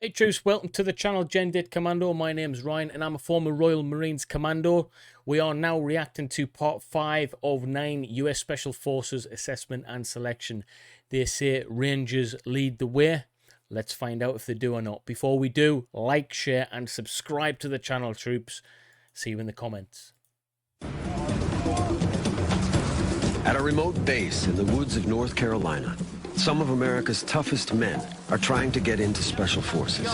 Hey troops, welcome to the channel Dit Commando. My name's Ryan and I'm a former Royal Marines Commando. We are now reacting to part 5 of 9 US Special Forces Assessment and Selection. They say Rangers lead the way. Let's find out if they do or not. Before we do, like, share and subscribe to the channel, troops. See you in the comments. At a remote base in the woods of North Carolina, some of America's toughest men are trying to get into Special Forces.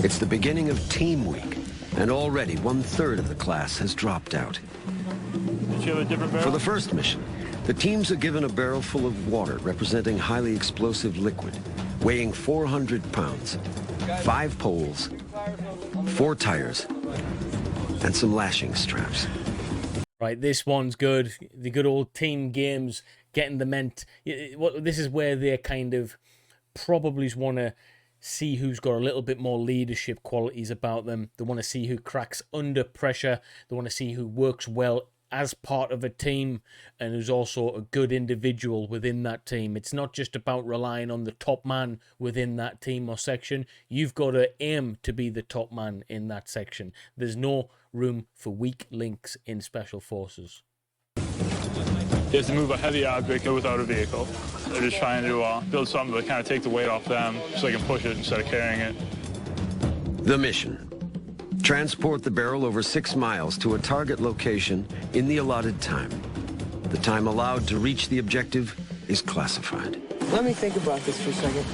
It's the beginning of Team Week, and already 1/3 of the class has dropped out. For the first mission, the teams are given a barrel full of water representing highly explosive liquid, weighing 400 pounds, 5 poles, 4 tires, and some lashing straps. Right, this one's good. The good old team games, getting the men. This is where they kind of probably want to see who's got a little bit more leadership qualities about them. They want to see who cracks under pressure. They want to see who works well as part of a team and who's also a good individual within that team. It's not just about relying on the top man within that team or section. You've got to aim to be the top man in that section. There's no room for weak links in Special Forces. They have to move a heavy object without a vehicle. They're just trying to build something to kind of take the weight off them so they can push it instead of carrying it. The mission: transport the barrel over 6 miles to a target location in the allotted time. The time allowed to reach the objective is classified. Let me think about this for a second.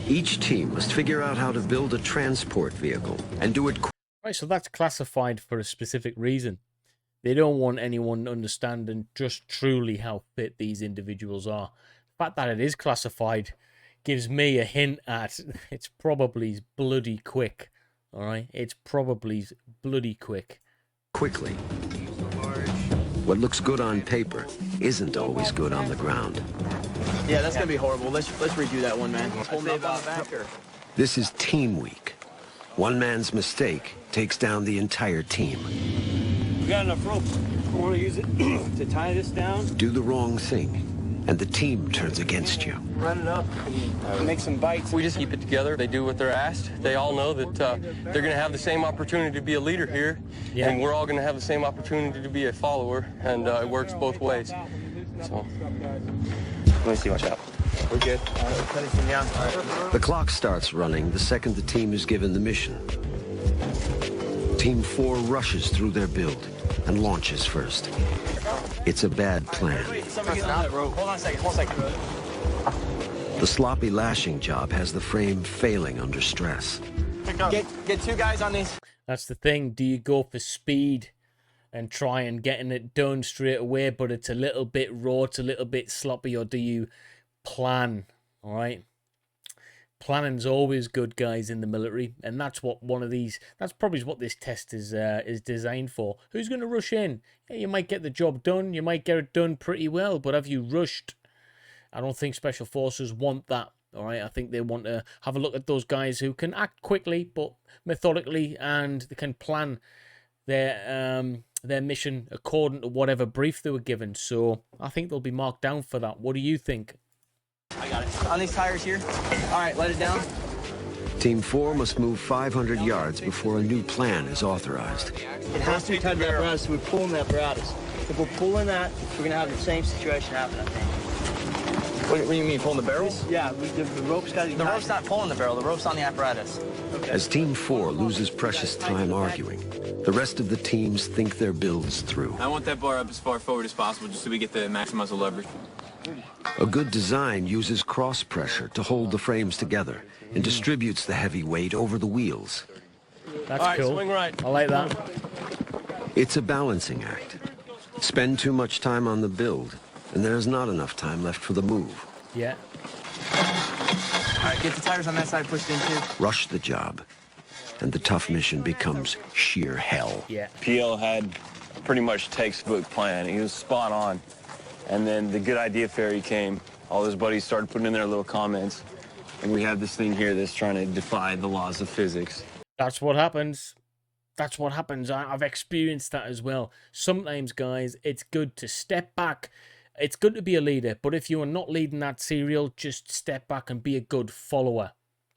Each team must figure out how to build a transport vehicle and do it quickly. Right, so that's classified for a specific reason. They don't want anyone understanding just truly how fit these individuals are. The fact that it is classified gives me a hint at it's probably bloody quick. All right, it's probably bloody quick. Quickly. What looks good on paper isn't always good on the ground. Yeah, that's gonna be horrible. Let's redo that one, man. This is Team Week. One man's mistake takes down the entire team. We got enough rope. I want to use it to tie this down. Do the wrong thing, and the team turns against you. Run it up and make some bites. We just keep it together. They do what they're asked. They all know that they're going to have the same opportunity to be a leader here, and we're all going to have the same opportunity to be a follower, and it works both ways. So, let me see. Watch out. We're good. All right, cut it down. All right. The clock starts running the second the team is given the mission. Team 4 rushes through their build and launches first. It's a bad plan. Hold on a second. Hold on a second. The sloppy lashing job has the frame failing under stress. Get 2 guys on these. That's the thing. Do you go for speed and try and getting it done straight away, but it's a little bit raw, it's a little bit sloppy, or do you plan? All right. Planning's always good, guys, in the military, and that's what that's probably what this test is designed for. Who's going to rush in? Yeah, you might get the job done, you might get it done pretty well, but have you rushed? I don't think Special Forces want that. All right, I think they want to have a look at those guys who can act quickly but methodically, and they can plan their mission according to whatever brief they were given. So I think they'll be marked down for that. What do you think? I got it. On these tires here. All right, let it down. Team 4 must move 500 yards before a new plan is authorized. It has to be tied to the apparatus, so we're pulling the apparatus. If we're pulling that, we're gonna have the same situation happen, I think. What do you mean, pulling the barrels? Yeah, the rope's got to be The tied. rope's not pulling the barrel. The rope's on the apparatus. As Team 4 loses precious time arguing, the rest of the teams think their builds through. I want that bar up as far forward as possible just so we get the maximize the leverage. A good design uses cross pressure to hold the frames together and distributes the heavy weight over the wheels. That's All right, cool. swing right. I like that. It's a balancing act. Spend too much time on the build, and there's not enough time left for the move. Yeah. All right, get the tires on that side pushed in too. Rush the job, and the tough mission becomes sheer hell. Yeah. PL had a pretty much textbook plan. He was spot on. And then the good idea fairy came. All his buddies started putting in their little comments. And we have this thing here that's trying to defy the laws of physics. That's what happens. That's what happens. I've experienced that as well. Sometimes, guys, it's good to step back. It's good to be a leader. But if you are not leading that serial, just step back and be a good follower.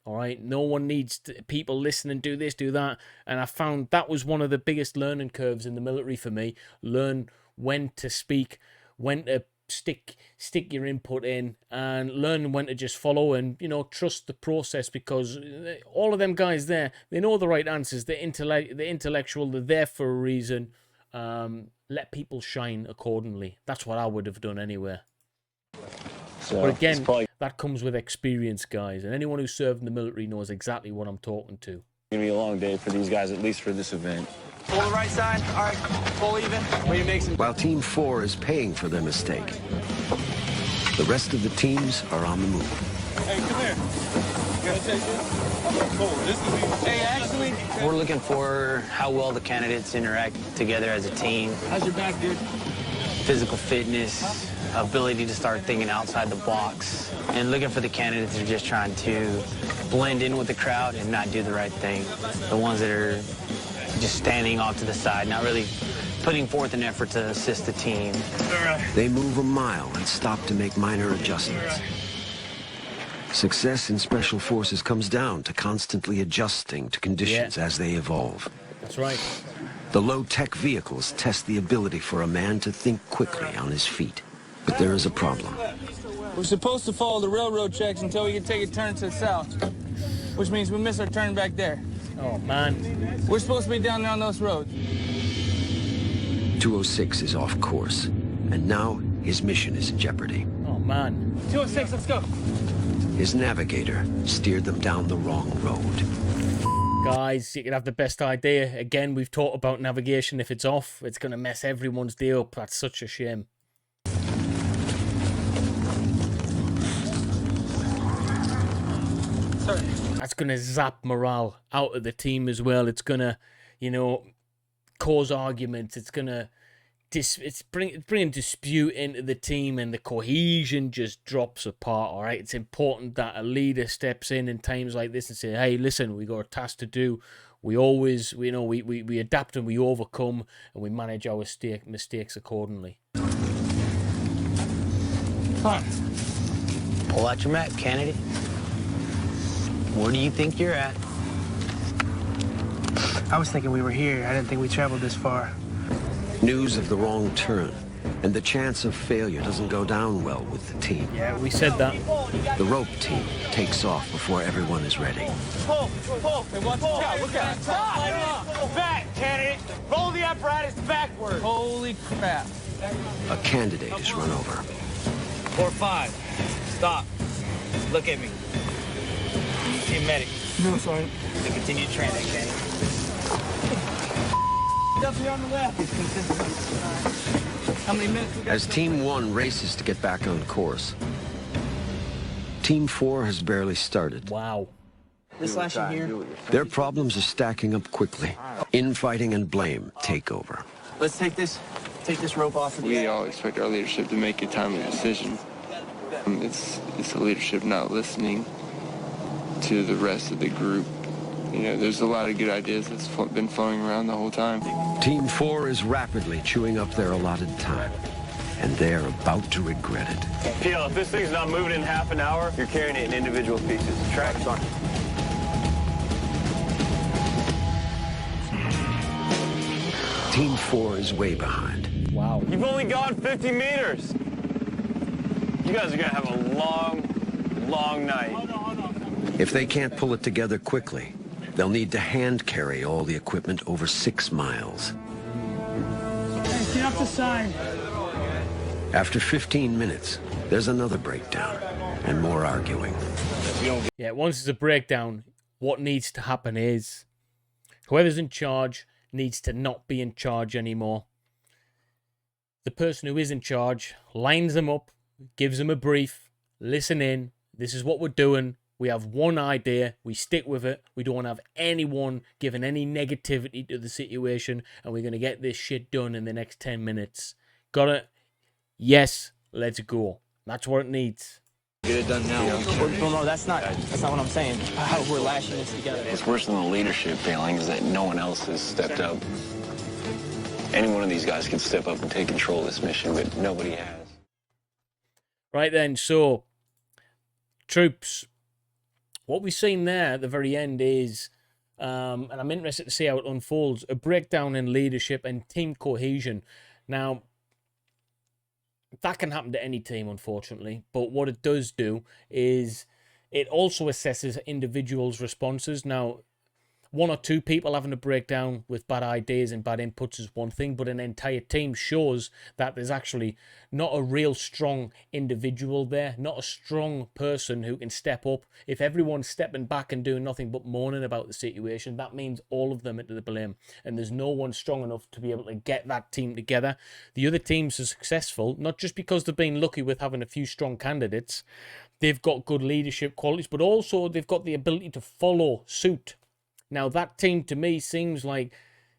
All right, no one needs people listening. Do this, do that, and I found that was one of the biggest learning curves in the military for me. Learn when to speak, when to stick your input in, and learn when to just follow and trust the process, because all of them guys there, they know the right answers. They're intellectual. They're there for a reason. Let people shine accordingly. That's what I would have done anyway. So, but again, that comes with experience, guys, and anyone who served in the military knows exactly what I'm talking to. It's gonna be a long day for these guys, at least for this event. Pull the right side. All right, pull even. Way to make some. While Team 4 is paying for their mistake, the rest of the teams are on the move. Hey, come here. Hey, actually, We're looking for how well the candidates interact together as a team. how's your back, dude? Physical fitness, ability to start thinking outside the box, and looking for the candidates that are just trying to blend in with the crowd and not do the right thing. The ones that are just standing off to the side, not really putting forth an effort to assist the team. They move a mile and stop to make minor adjustments. Success in Special Forces comes down to constantly adjusting to conditions as they evolve. That's right. The low-tech vehicles test the ability for a man to think quickly on his feet. But there is a problem. We're supposed to follow the railroad tracks until we can take a turn to the south, which means we miss our turn back there. Oh, man. We're supposed to be down there on those roads. 206 is off course, and now his mission is in jeopardy. Oh, man. 206, let's go. His navigator steered them down the wrong road. Guys, you can have the best idea. Again, we've talked about navigation. If it's off, it's going to mess everyone's day up. That's such a shame. Sorry. That's going to zap morale out of the team as well. It's going to, cause arguments. It's going to bringing dispute into the team, and the cohesion just drops apart. All right, it's important that a leader steps in times like this and say, "Hey, listen, we got a task to do. We always, we adapt and we overcome, and we manage our mistakes accordingly." Come on. Pull out your map, candidate. Where do you think you're at? I was thinking we were here. I didn't think we traveled this far. News of the wrong turn, and the chance of failure doesn't go down well with the team. Yeah, we said that. The rope team takes off before everyone is ready. Pull. Hey, watch out. Look out. Stop. Back, candidate. Roll the apparatus backward. Holy crap. A candidate is run over. 4-5. Stop. Look at me. You see a medic. No, sorry. To continue training, candidate. Definitely on the left. How many minutes we got? As Team 1 races to get back on course, Team 4 has barely started. Wow. This lashing here. Their problems are stacking up quickly. Infighting and blame take over. Let's take this rope off of the We all expect our leadership to make a timely decision. It's the leadership not listening to the rest of the group. There's a lot of good ideas that's been flowing around the whole time. Team 4 is rapidly chewing up their allotted time, and they're about to regret it. Peel, if this thing's not moving in half an hour, you're carrying it in individual pieces. Tracks on. Team 4 is way behind. Wow. You've only gone 50 meters. You guys are gonna have a long, long night. If they can't pull it together quickly, they'll need to hand carry all the equipment over 6 miles. Hey, get off the side. After 15 minutes, there's another breakdown and more arguing. Yeah, once it's a breakdown, what needs to happen is whoever's in charge needs to not be in charge anymore. The person who is in charge lines them up, gives them a brief, listen in, this is what we're doing. We have one idea, we stick with it. We don't want to have anyone giving any negativity to the situation, and we're going to get this shit done in the next 10 minutes. Got it? Yes, let's go. That's what it needs. Get it done now. No, that's not what I'm saying. How we're lashing this together. What's worse than the leadership failing is that no one else has stepped up. Any one of these guys can step up and take control of this mission, but nobody has. Right then, so, troops, what we've seen there at the very end is, and I'm interested to see how it unfolds, a breakdown in leadership and team cohesion. Now, that can happen to any team, unfortunately, but what it does do is it also assesses individuals' responses. Now, one or two people having a breakdown with bad ideas and bad inputs is one thing, but an entire team shows that there's actually not a real strong individual there, not a strong person who can step up. If everyone's stepping back and doing nothing but moaning about the situation, that means all of them into the blame, and there's no one strong enough to be able to get that team together. The other teams are successful, not just because they've been lucky with having a few strong candidates, they've got good leadership qualities, but also they've got the ability to follow suit. Now, that team to me seems like,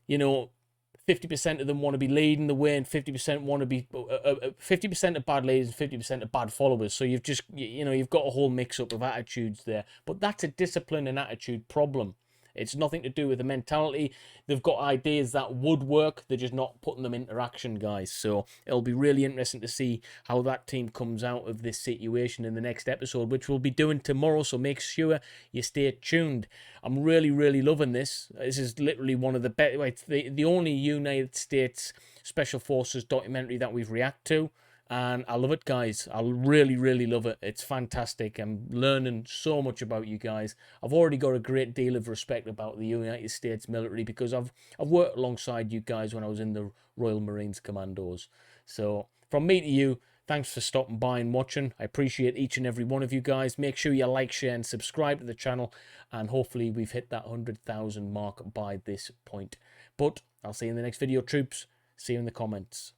50% of them want to be leading the way and 50% want to be 50% of bad leaders and 50% of bad followers. So you've just, you've got a whole mix up of attitudes there. But that's a discipline and attitude problem. It's nothing to do with the mentality. They've got ideas that would work. They're just not putting them into action, guys. So it'll be really interesting to see how that team comes out of this situation in the next episode, which we'll be doing tomorrow. So make sure you stay tuned. I'm really, really loving this. This is literally one of the best. It's the only United States Special Forces documentary that we've reacted to. And I love it, guys. I really, really love it. It's fantastic. I'm learning so much about you guys. I've already got a great deal of respect about the United States military because I've worked alongside you guys when I was in the Royal Marines Commandos. So from me to you, thanks for stopping by and watching. I appreciate each and every one of you guys. Make sure you like, share, and subscribe to the channel. And hopefully we've hit that 100,000 mark by this point. But I'll see you in the next video, troops. See you in the comments.